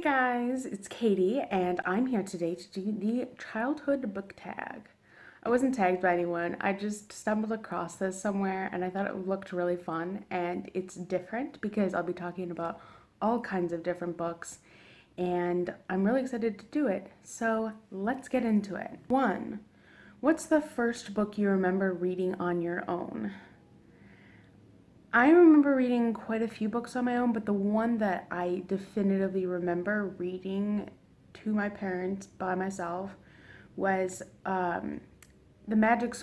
Guys, it's Katie, and I'm here today to do the childhood book tag. I wasn't tagged by anyone, I just stumbled across this somewhere and I thought it looked really fun, and it's different because I'll be talking about all kinds of different books, and I'm really excited to do it. So let's get into it. 1. What's the first book you remember reading on your own? I remember reading quite a few books on my own, but the one that I definitively remember reading to my parents by myself was one of the Magic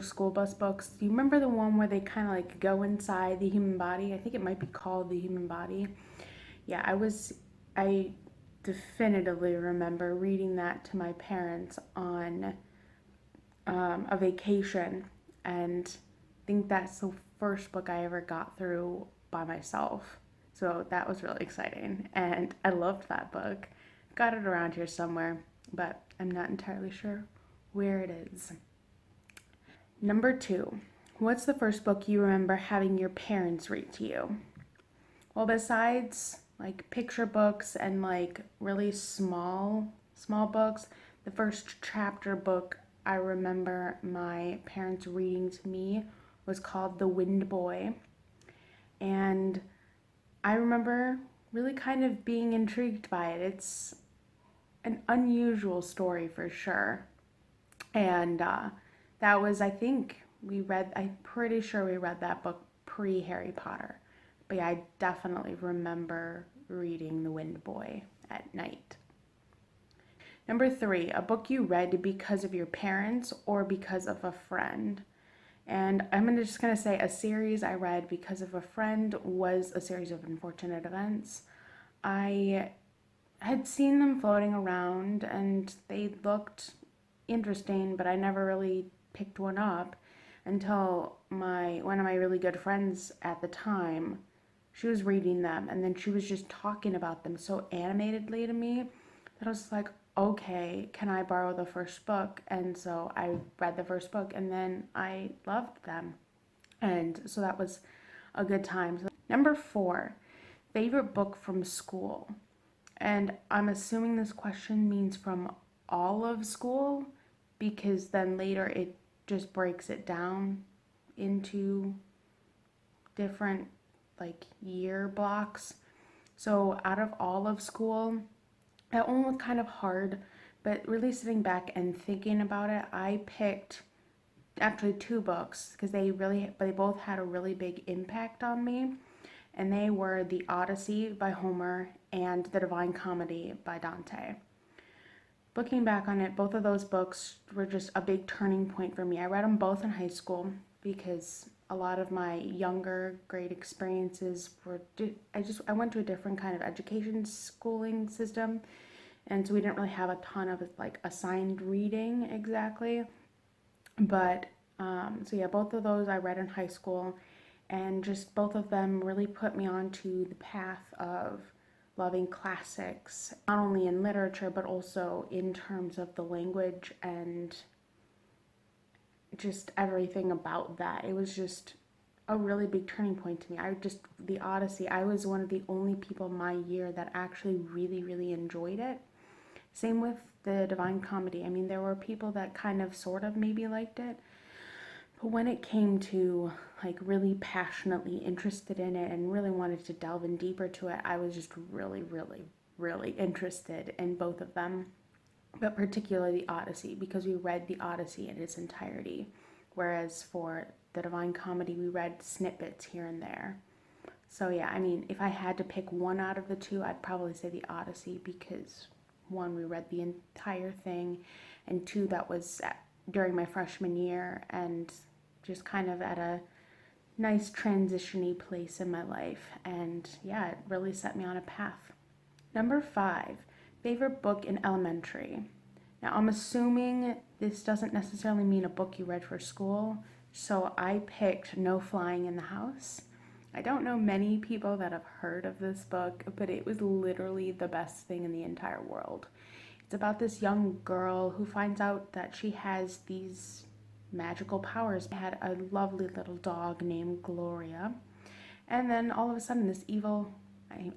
School Bus books. Do you remember the one where they kind of like go inside the human body? I think it might be called The Human Body. Yeah, I definitively remember reading that to my parents on a vacation, and I think that's the first book I ever got through by myself. So that was really exciting, and I loved that book. Got it around here somewhere, but I'm not entirely sure where it is. Number 2, what's the first book you remember having your parents read to you? Well, besides like picture books and like really small books, the first chapter book I remember my parents reading to me was called The Wind Boy. And I remember really kind of being intrigued by it. It's an unusual story for sure. And that was, I'm pretty sure we read that book pre Harry Potter. But yeah, I definitely remember reading The Wind Boy at night. Number 3, a book you read because of your parents or because of a friend. And just gonna say a series I read because of a friend was A Series of Unfortunate Events. I had seen them floating around and they looked interesting, but I never really picked one up until one of my really good friends at the time, she was reading them and then she was just talking about them so animatedly to me that I was like, okay, can I borrow the first book? And so I read the first book and then I loved them. And so that was a good time. So, number 4, favorite book from school. And I'm assuming this question means from all of school, because then later it just breaks it down into different like year blocks. So out of all of school, that one was kind of hard, but really sitting back and thinking about it, I picked actually 2 books because they both had a really big impact on me, and they were The Odyssey by Homer and The Divine Comedy by Dante. Looking back on it, both of those books were just a big turning point for me. I read them both in high school because a lot of my younger grade experiences were I went to a different kind of education schooling system, and so we didn't really have a ton of like assigned reading exactly. But so yeah, both of those I read in high school, and just both of them really put me onto the path of loving classics, not only in literature but also in terms of the language and just everything about that. It was just a really big turning point to me. The Odyssey, I was one of the only people my year that actually really enjoyed it. Same with the Divine Comedy. I mean, there were people that kind of sort of maybe liked it, but when it came to like really passionately interested in it and really wanted to delve in deeper to it, I was just really interested in both of them, but particularly the Odyssey, because we read the Odyssey in its entirety, whereas for the Divine Comedy we read snippets here and there. So yeah, I mean, if I had to pick one out of the 2, I'd probably say the Odyssey, because 1, we read the entire thing, and 2, that was during my freshman year and just kind of at a nice transition-y place in my life, and yeah, it really set me on a path. Number 5, favorite book in elementary. Now, I'm assuming this doesn't necessarily mean a book you read for school, so I picked No Flying in the House. I don't know many people that have heard of this book, but it was literally the best thing in the entire world. It's about this young girl who finds out that she has these magical powers. She had a lovely little dog named Gloria, and then all of a sudden this evil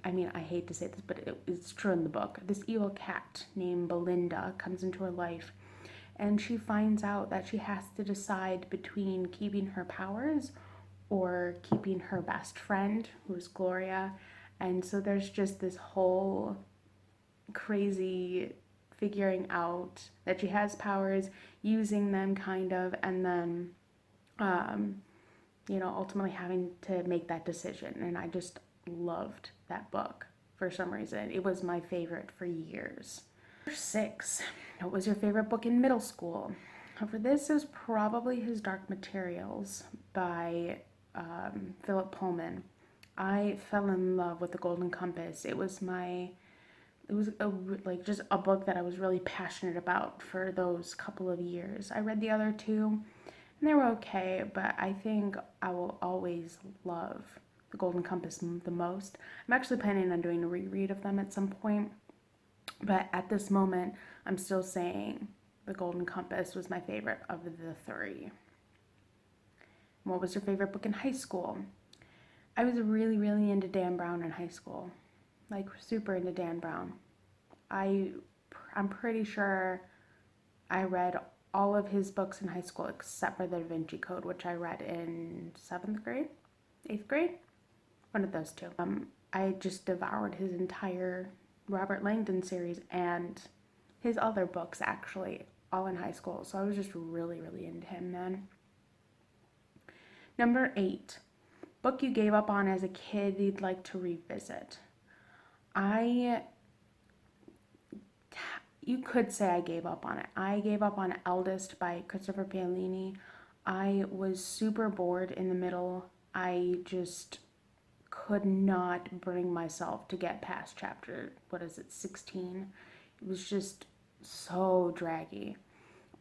I mean, I hate to say this, but it's true in the book. This evil cat named Belinda comes into her life, and she finds out that she has to decide between keeping her powers or keeping her best friend, who's Gloria. And so there's just this whole crazy figuring out that she has powers, using them kind of, and then, um, ultimately having to make that decision. And I just loved that book for some reason. It was my favorite for years. Number 6. What was your favorite book in middle school? For this is probably his Dark Materials by Philip Pullman. I fell in love with The Golden Compass. It was like just a book that I was really passionate about for those couple of years. I read the other two and they were okay, but I think I will always love The Golden Compass the most. I'm actually planning on doing a reread of them at some point, but at this moment, I'm still saying The Golden Compass was my favorite of the three. What was your favorite book in high school? I was really, really into Dan Brown in high school. Like, super into Dan Brown. I'm pretty sure I read all of his books in high school except for The Da Vinci Code, which I read in 7th grade, 8th grade, one of those two. I just devoured his entire Robert Langdon series and his other books, actually, all in high school. So I was just really, really into him then. Number 8, book you gave up on as a kid you'd like to revisit. You could say I gave up on it. I gave up on Eldest by Christopher Paolini. I was super bored in the middle. I just could not bring myself to get past chapter, 16? It was just so draggy.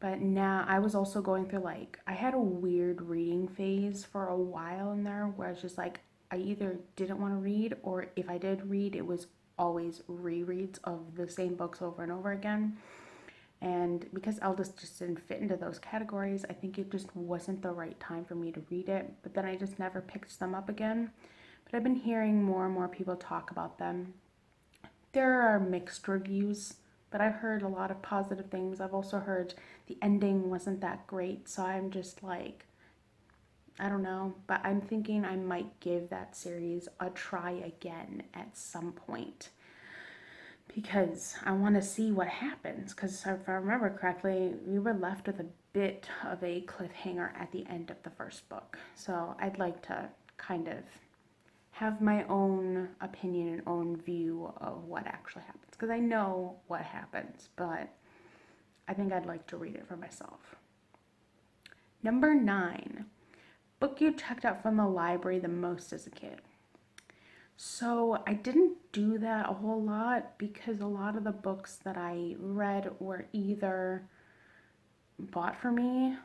But now I was also going through I had a weird reading phase for a while in there where I was just like, I either didn't want to read, or if I did read, it was always rereads of the same books over and over again. And because Eldest just didn't fit into those categories, I think it just wasn't the right time for me to read it. But then I just never picked them up again. But I've been hearing more and more people talk about them. There are mixed reviews, but I've heard a lot of positive things. I've also heard the ending wasn't that great, so I'm just like, I don't know, but I'm thinking I might give that series a try again at some point because I want to see what happens. Because if I remember correctly, we were left with a bit of a cliffhanger at the end of the first book. So I'd like to kind of have my own opinion and own view of what actually happens, because I know what happens, but I think I'd like to read it for myself. Number 9, book you checked out from the library the most as a kid. So I didn't do that a whole lot because a lot of the books that I read were either bought for me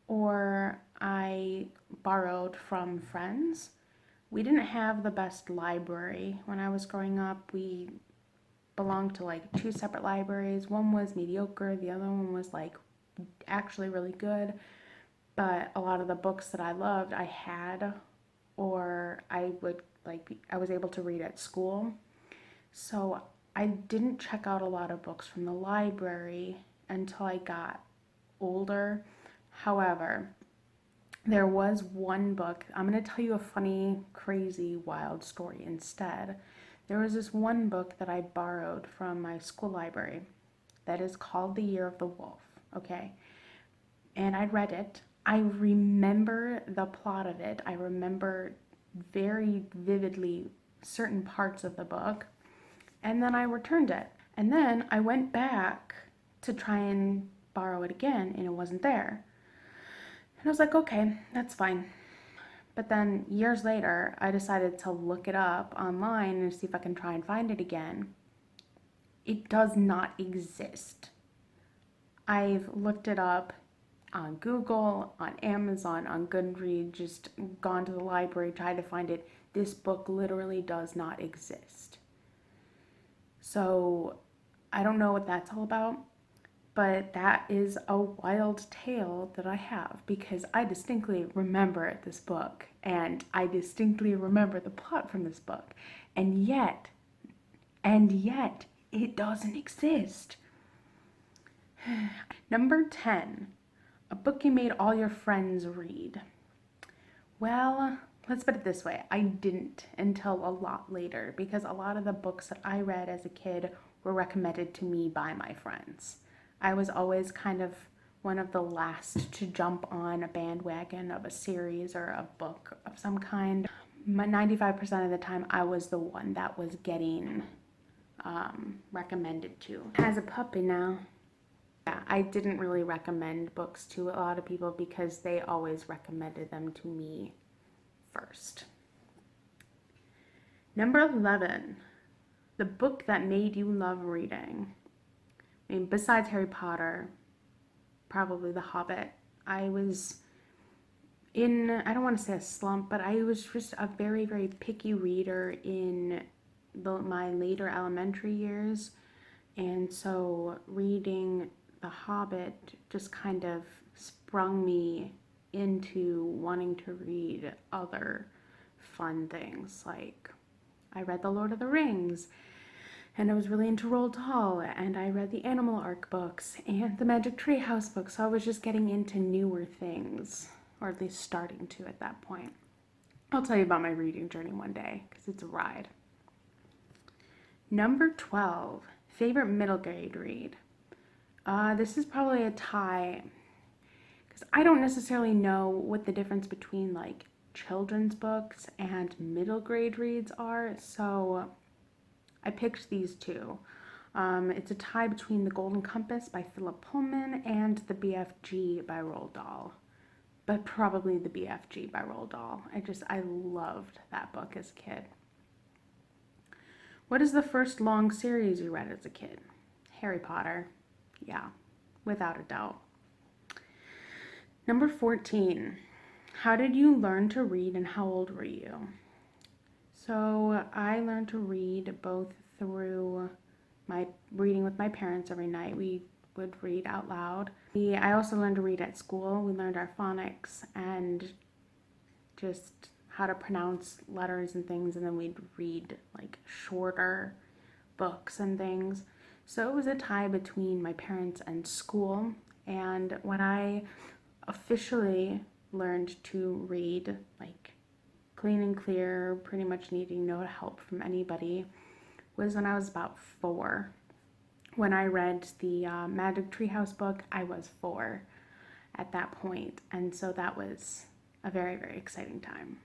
or I borrowed from friends. We didn't have the best library when I was growing up. We belonged to 2 separate libraries. One was mediocre, the other one was actually really good. But a lot of the books that I loved, I had, or I was able to read at school. So I didn't check out a lot of books from the library until I got older. However, there was one book. I'm going to tell you a funny, crazy, wild story instead. There was this one book that I borrowed from my school library that is called The Year of the Wolf, okay? And I read it. I remember the plot of it. I remember very vividly certain parts of the book. And then I returned it. And then I went back to try and borrow it again, and it wasn't there. And I was like, okay, that's fine. But then years later, I decided to look it up online and see if I can try and find it again. It does not exist. I've looked it up on Google, on Amazon, on Goodreads, just gone to the library, tried to find it. This book literally does not exist. So I don't know what that's all about. But that is a wild tale that I have because I distinctly remember this book and I distinctly remember the plot from this book. And yet, it doesn't exist. Number 10, a book you made all your friends read. Well, let's put it this way. I didn't until a lot later because a lot of the books that I read as a kid were recommended to me by my friends. I was always kind of one of the last to jump on a bandwagon of a series or a book of some kind. 95% of the time, I was the one that was getting recommended to. As a puppy now. Yeah, I didn't really recommend books to a lot of people because they always recommended them to me first. Number 11, the book that made you love reading. I mean, besides Harry Potter, probably The Hobbit. I was in, I don't want to say a slump, but I was just a very, very picky reader in my later elementary years. And so reading The Hobbit just kind of sprung me into wanting to read other fun things. Like I read The Lord of the Rings, and I was really into Roald Dahl, and I read the Animal Arc books and the Magic Tree House books. So I was just getting into newer things, or at least starting to at that point. I'll tell you about my reading journey one day because it's a ride. Number 12, favorite middle grade read. This is probably a tie because I don't necessarily know what the difference between like children's books and middle grade reads are, so I picked these two. It's a tie between The Golden Compass by Philip Pullman and The BFG by Roald Dahl, but probably The BFG by Roald Dahl. I loved that book as a kid. What is the first long series you read as a kid? Harry Potter. Yeah, without a doubt. Number 14, how did you learn to read and how old were you? So I learned to read both through my reading with my parents every night. We would read out loud. I also learned to read at school. We learned our phonics and just how to pronounce letters and things, and then we'd read like shorter books and things. So it was a tie between my parents and school. And when I officially learned to read, like clean and clear, pretty much needing no help from anybody, was when I was about 4. When I read the Magic Tree House book, I was 4 at that point, and so that was a very, very exciting time.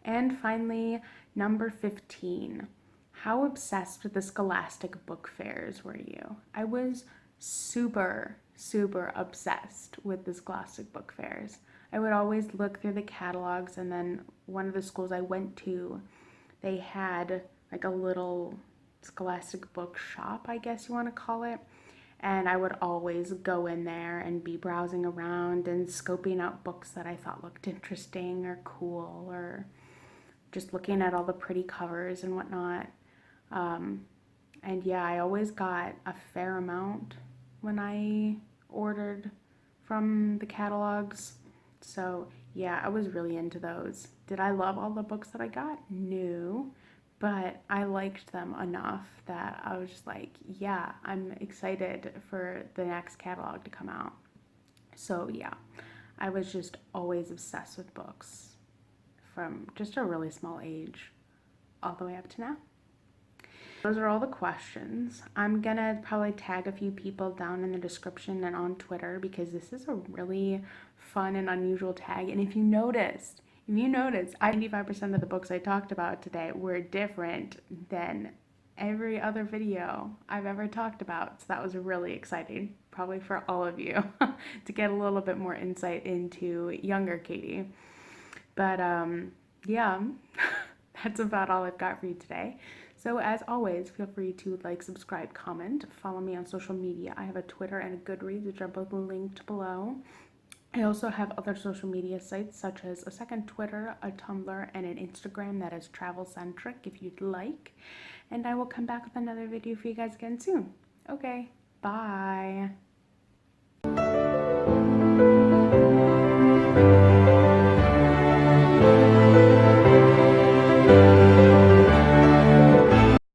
And finally, number 15, how obsessed with the Scholastic book fairs were you? I was super, super obsessed with the Scholastic book fairs. I would always look through the catalogs, and then one of the schools I went to, they had like a little Scholastic book shop, I guess you want to call it. And I would always go in there and be browsing around and scoping out books that I thought looked interesting or cool, or just looking at all the pretty covers and whatnot. And yeah, I always got a fair amount when I ordered from the catalogs. So yeah, I was really into those. Did I love all the books that I got? No, but I liked them enough that I was just like, yeah, I'm excited for the next catalog to come out. So yeah, I was just always obsessed with books from just a really small age all the way up to now. Those are all the questions. I'm gonna probably tag a few people down in the description and on Twitter because this is a really fun and unusual tag. And if you noticed, 95% of the books I talked about today were different than every other video I've ever talked about. So that was really exciting, probably for all of you, to get a little bit more insight into younger Katie. But yeah, that's about all I've got for you today. So as always, feel free to like, subscribe, comment, follow me on social media. I have a Twitter and a Goodreads, which are both linked below. I also have other social media sites such as a second Twitter, a Tumblr, and an Instagram that is travel-centric if you'd like. And I will come back with another video for you guys again soon. Okay, bye.